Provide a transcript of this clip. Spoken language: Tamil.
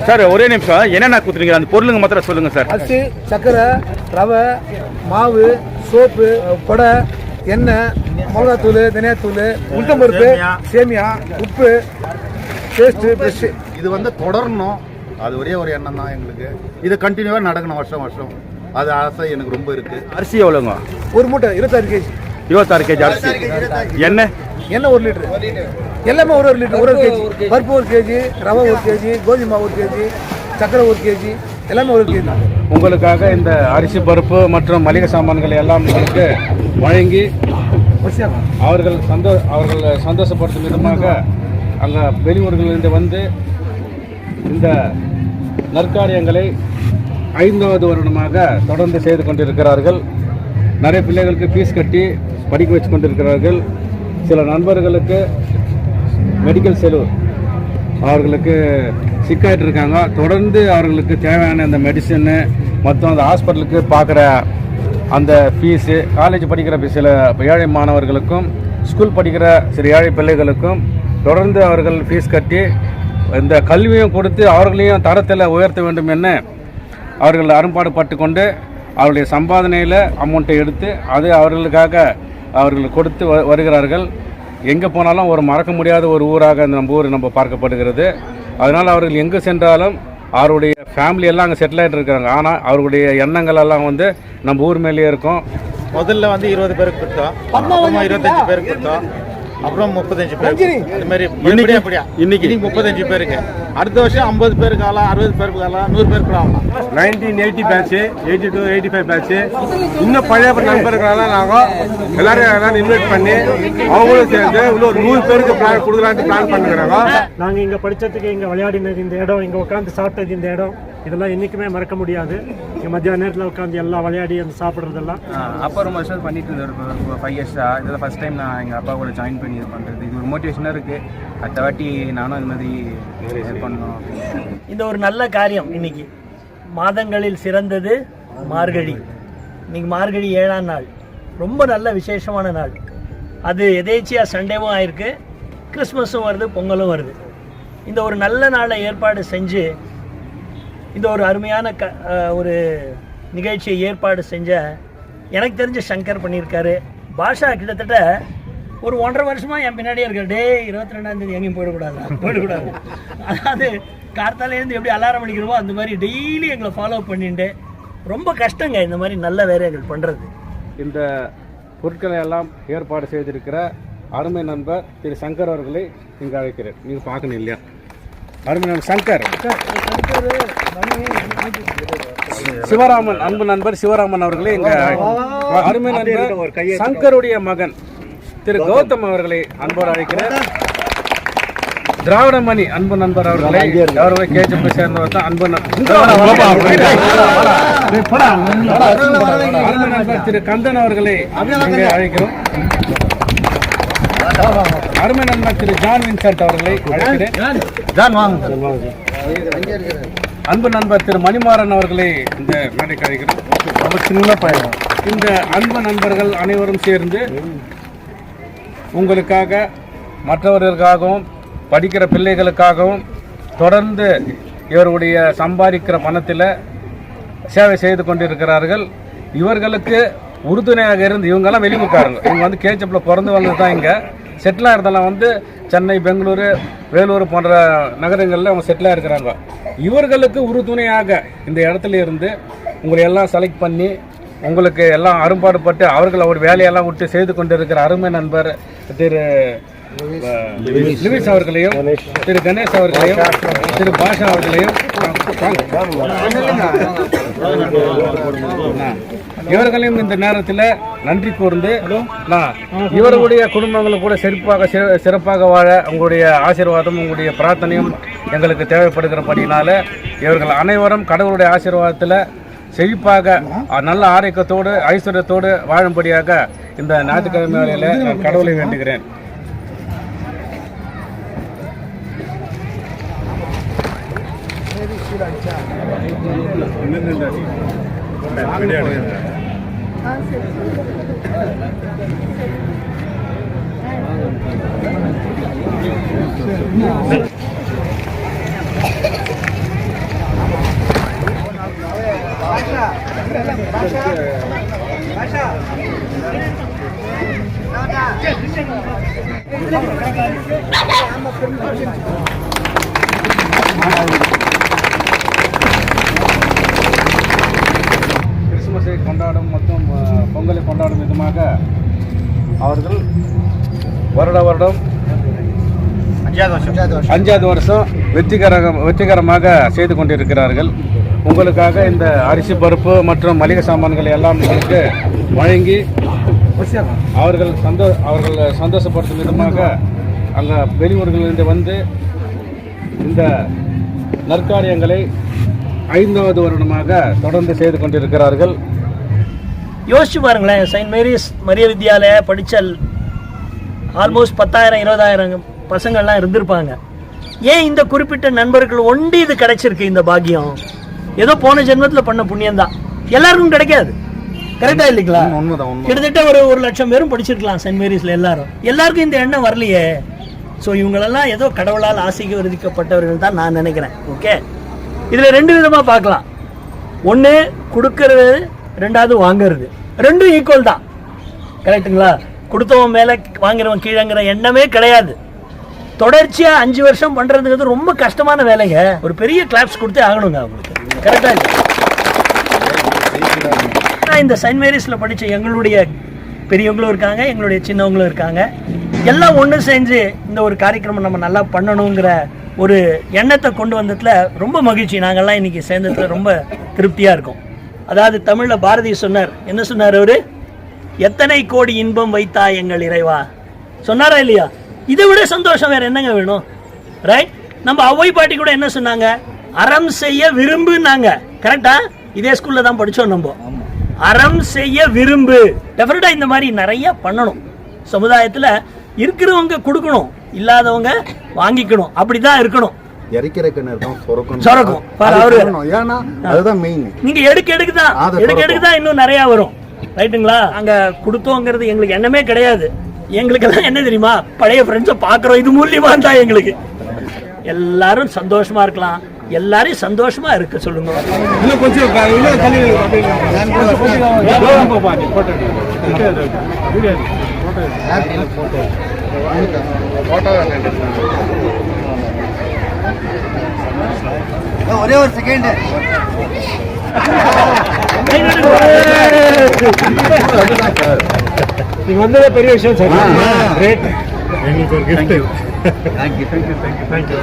சார் ஒரே நிமிஷம், என்னென்ன கொடுத்துருங்க அந்த பொருளுங்க மாத்திரம் சொல்லுங்கள் சார். அரிசி, சர்க்கரை, ரவை, மாவு, சோப்பு, கொடை, எண்ணெய், மிளகாத்தூள், தனியாத்தூள், உளுத்தம்பருப்பு, சேமியா, உப்பு, பேஸ்ட்டு, ப்ரெஷ்ஷு. இது வந்து தொடரணும், அது ஒரே ஒரு எண்ணம் தான் எங்களுக்கு. இது கண்டினியூவாக நடக்கணும் வருஷம் வருஷம், அது ஆசை எனக்கு ரொம்ப இருக்குது. அரிசி எவ்வளோங்க? ஒரு மூட்டை 26 கேஜி. 26 கேஜி அரிசி. எண்ணெய் 1 லிட்டரு. எல்லாமே ஒரு லிட்டர், ஒரு கேஜி. பருப்பு 1 கேஜி, ரவை 1 கேஜி, கோதுமை மாவு 1 கேஜி, சர்க்கரை 1 கேஜி, எல்லாமே 1 கேஜி. உங்களுக்காக இந்த அரிசி, பருப்பு மற்றும் மளிகை சாமான்கள் எல்லாம் உங்களுக்கு வழங்கி அவர்கள் சந்தோஷப்படுத்தும் விதமாக அங்கே வெளியூர்களிலிருந்து வந்து இந்த நற்காரியங்களை 5வது வருடமாக தொடர்ந்து செய்து கொண்டிருக்கிறார்கள். நிறைய பிள்ளைகளுக்கு ஃபீஸ் கட்டி படிக்க வச்சு கொண்டிருக்கிறார்கள். சில நண்பர்களுக்கு மெடிக்கல் செலவு அவர்களுக்கு சிக்காயிட்டு இருக்காங்க. தொடர்ந்து அவர்களுக்கு தேவையான அந்த மெடிசனு மற்றும் அந்த ஹாஸ்பிட்டலுக்கு பார்க்குற அந்த ஃபீஸு, காலேஜ் படிக்கிற சில ஏழை மாணவர்களுக்கும், ஸ்கூல் படிக்கிற சில ஏழை பிள்ளைகளுக்கும் தொடர்ந்து அவர்கள் ஃபீஸ் கட்டி இந்த கல்வியும் கொடுத்து அவர்களையும் தரத்தில் உயர்த்த வேண்டும் என அவர்கள் அரும்பாடுபட்டு கொண்டு அவருடைய சம்பாதனையில் அமௌண்ட்டை எடுத்து அது அவர்களுக்காக அவர்கள் கொடுத்து வருகிறார்கள். எங்கே போனாலும் ஒரு மறக்க முடியாத ஒரு ஊராக நம்ம ஊர் நம்ம பார்க்கப்படுகிறது. அதனால் அவர்கள் எங்கே சென்றாலும் அவருடைய ஃபேமிலி எல்லாம் அங்கே செட்டில் ஆகிட்டு இருக்கிறாங்க. ஆனால் அவருடைய எண்ணங்கள் எல்லாம் வந்து நம்ம ஊர் மேலேயே இருக்கும். முதல்ல வந்து 20 பேருக்கு கொடுத்தோம், அப்புறமா 25 பேருக்கு கொடுத்தோம், அப்புறம் 35 பேருக்கு. இது மாதிரி இன்னைக்கு 35 பேருக்கு. அடுத்த வருஷம் 50 பேருக்கு ஆகலாம், 60 பேருக்கு ஆகலாம், 100 பேருக்கு ஆகலாம். 1980 பேட்ச், 82, 85 பேட்ச். இன்னும் பழைய நண்பர்களாக நாங்கள் எல்லாரும் இன்வைட் பண்ணி அவங்களும் சேர்ந்து இன்னும் 100 பேருக்கு பிளான் கொடுக்கலான்ட்டு பிளான் பண்ணுறாங்க. நாங்கள் இங்கே படித்ததுக்கு, இங்கே விளையாடினது இந்த இடம், இங்கே உட்காந்து சாப்பிட்டது இந்த இடம், இதெல்லாம் என்றைக்குமே மறக்க முடியாது. இங்கே மத்தியான நேரத்தில் உட்காந்து எல்லாம் விளையாடி அந்த சாப்பிட்றதெல்லாம் அப்பா ரொம்ப வருஷம் பண்ணிட்டு இருந்தார். 5 இயர்ஸாக இதெல்லாம் ஃபஸ்ட் டைம் நான் எங்கள் அப்பா கூட ஜாயின் பண்ணி இது பண்ணுறது. இது ஒரு மோட்டிவேஷனாக இருக்குது. அடுத்த வாட்டி நானும் அது மாதிரி ஹெல்ப் பண்ணணும். இந்த ஒரு நல்ல காரியம் இன்னைக்கு மாதங்களில் சிறந்தது மார்கழி. இன்னைக்கு மார்கழி 7ஆம் நாள், ரொம்ப நல்ல விசேஷமான நாள். அது எதேச்சியாக சண்டேவும் ஆயிருக்கு, கிறிஸ்மஸும் வருது, பொங்கலும் வருது. இந்த ஒரு நல்ல நாளை ஏற்பாடு செஞ்சு இந்த ஒரு அருமையான ஒரு நிகழ்ச்சியை ஏற்பாடு செஞ்ச எனக்கு தெரிஞ்ச சங்கர் பண்ணியிருக்காரு. பாஷா கிட்டத்தட்ட ஒரு 1.5 வருஷமாக என் பின்னாடியே இருக்கார். 22ஆம் தேதி எங்கேயும் போயிடக்கூடாது. அதாவது கார்த்தாலேருந்து எப்படி அலாரம் அடிக்கிறோமோ அந்த மாதிரி டெய்லி எங்களை ஃபாலோ பண்ணிட்டு ரொம்ப கஷ்டங்க இந்த மாதிரி நல்ல வேலைகள் பண்ணுறது. இந்த பொருட்களை எல்லாம் ஏற்பாடு செய்திருக்கிற அருமை நண்பர் திரு சங்கர் அவர்களை இங்கே அழைக்கிறேன். நீங்கள் பார்க்கணும் இல்லையா? அருமை நண்பர் சங்கர், சிவராமன், அன்பு நண்பர் சிவராமன் அவர்களே இங்கே அருமை நண்பர் சங்கருடைய மகன் திரு கௌதம் அவர்களை அன்போடு அழைக்கிறேன். திராவிடமணி அன்பு நண்பர் அவர்களை கேஜிஎஃப் சேர்ந்தவர் தான் அன்பு நண்பர் திரு கந்தன் அவர்களை இங்கே அழைக்கிறோம். அருமை நண்பர் திரு ஜான் வின்சென்ட் அவர்களை அழைக்கிறேன். அன்பு நண்பர் திரு மணிமாறன் அவர்களை இந்த மேடைக்கு அழைக்கிறோம். சின்ன பையன். இந்த அன்பு நண்பர்கள் அனைவரும் சேர்ந்து உங்களுக்காக, மற்றவர்களுக்காகவும், படிக்கிற பிள்ளைகளுக்காகவும் தொடர்ந்து இவருடைய சம்பாதிக்கிற பணத்தில் சேவை செய்து கொண்டிருக்கிறார்கள். இவர்களுக்கு உறுதுணையாக இருந்து, இவங்கெல்லாம் வெளியூர்காரங்க, இவங்க வந்து கேஜிஎஃப்ல பிறந்து வளர்ந்து தான் இங்கே செட்டிலாக இருந்தெல்லாம் வந்து சென்னை, பெங்களூரு, வேலூர் போன்ற நகரங்களில் அவங்க செட்டிலாக இருக்கிறாங்க. இவர்களுக்கு உறுதுணையாக இந்த இடத்துல இருந்து உங்களை எல்லாம் செலக்ட் பண்ணி உங்களுக்கு எல்லாம் அரும்பாடுபட்டு அவர்கள் அவர் வேலையெல்லாம் விட்டு செய்து கொண்டிருக்கிற அருமை நண்பர் திரு லிவிஸ் அவர்களையும், திரு கணேஷ் அவர்களையும், திரு பாஷா அவர்களையும், இவர்களையும் இந்த நேரத்தில் நன்றி கூர்ந்து இவர்களுடைய குடும்பங்களும் கூட சிறப்பாக வாழ உங்களுடைய ஆசீர்வாதம், உங்களுடைய பிரார்த்தனையும் எங்களுக்கு தேவைப்படுகிறபடினால இவர்கள் அனைவரும் கடவுளுடைய ஆசீர்வாதத்தில் செழிப்பாக நல்ல ஆரோக்கியத்தோடு ஐஸ்வர்யத்தோடு வாழும்படியாக இந்த ஞாயிற்றுக்கிழமை வேளையில் நான் கடவுளை வேண்டுகிறேன். கிறிஸ்துமஸை கொண்டாடும் மற்றும் பொங்கலை கொண்டாடும் விதமாக அவர்கள் வருடம் 5வது வருஷம் வெற்றிகரமாக செய்து கொண்டிருக்கிறார்கள். உங்களுக்காக இந்த அரிசி பருப்பு மற்றும் மளிகை சாமான்களை எல்லாம் உங்களுக்கு வழங்கி அவர்கள் சந்தோஷப்படுத்தும் விதமாக அங்கே வெளியூர்களிலிருந்து வந்து இந்த நற்காரியங்களை 5வது வருடமாக தொடர்ந்து செய்து கொண்டிருக்கிறார்கள். யோசிச்சு பாருங்களேன், செயின்ட் மேரிஸ் மரிய வித்யாலயா படித்த ஆல்மோஸ்ட் 10,000-20,000 பசங்கள்லாம் இருந்திருப்பாங்க. ஏன் இந்த குறிப்பிட்ட நண்பர்கள் ஒண்டி இது கிடைச்சிருக்கு? இந்த பாக்கியம் ஏதோ போன ஜென்மத்தில் பண்ண புண்ணியம் தான், எல்லாருக்கும் கிடைக்காது. கரெக்டா இல்லைங்களா? கிட்டத்தட்ட ஒரு 1,00,000 பேரும் படிச்சிருக்கலாம் செயின்ட் மேரிஸ்ல. எல்லாருக்கும் இந்த எண்ணம் வரலையே. ஸோ இவங்களெல்லாம் ஏதோ கடவுளால் ஆசீர்வதிக்கப்பட்டவர்கள் தான் நான் நினைக்கிறேன். ஓகே, இதில் 2 விதமாக பார்க்கலாம். ஒன்று கொடுக்கறது, 2வது வாங்கிறது. ரெண்டும் ஈக்குவல் தான். கரெக்டுங்களா? கொடுத்தவன் மேலே வாங்கிறவன் கீழங்கிற எண்ணமே கிடையாது. தொடர்ச்சியாக 5 வருஷம் பண்ணுறதுங்கிறது ரொம்ப கஷ்டமான வேலைங்க. ஒரு பெரிய கிளாப்ஸ் கொடுத்தே ஆகணுங்க அவங்களுக்கு. கரெக்டாக இல்லை? இந்த செயின்ட் மேரிஸில் படித்த எங்களுடைய பெரியவங்களும் இருக்காங்க, எங்களுடைய சின்னவங்களும் இருக்காங்க. எல்லாம் ஒன்று செஞ்சு இந்த ஒரு காரியக்கிரமம் நம்ம நல்லா பண்ணணுங்கிற ஒரு எண்ணத்தை கொண்டு வந்ததில் ரொம்ப மகிழ்ச்சி. நாங்கள்லாம் இன்றைக்கி சேர்ந்ததில் ரொம்ப திருப்தியாக இருக்கும். அதாவது தமிழில் பாரதி சொன்னார். என்ன சொன்னார் அவர்? எத்தனை கோடி இன்பம் வைத்தா எங்கள் இறைவா சொன்னாரா இல்லையா? இதை விட சந்தோஷம் வேறு என்னங்க வேணும்? ரைட்? நம்ம அவ்வை பாட்டி கூட என்ன சொன்னாங்க? அறம் செய்ய விரும்புனாங்க. கரெக்டா? இதே ஸ்கூலில் தான் படித்தோம் நம்ம. அறம் செய்ய விரும்பு. டெஃபினட்டாக இந்த மாதிரி நிறைய பண்ணணும். சமுதாயத்தில் இருக்கிறவங்க கொடுக்கணும், இல்லாதவங்க வாங்கிக்கணும். அப்படிதான் இருக்கணும். நீங்க எடுக்க தான் இன்னும் நிறைய வரும். ரைட்டுங்களா? அங்க கொடுத்தோங்கிறது எங்களுக்கு எண்ணமே கிடையாது. எங்களுக்கு எல்லாம் என்ன தெரியுமா? பழைய ஃப்ரெண்ட்ஸை பார்க்குறோம், இது மூலியமா தான் எங்களுக்கு. எல்லாரும் சந்தோஷமா இருக்கலாம், எல்லாரையும் சந்தோஷமா இருக்க சொல்லுங்க. இன்னும் கொஞ்சம் ஒரே ஒரு செகண்ட். நீங்க வந்ததே பெரிய விஷயம் சார். கிரேட். எங்களுக்கு ஒரு gift. Thank you.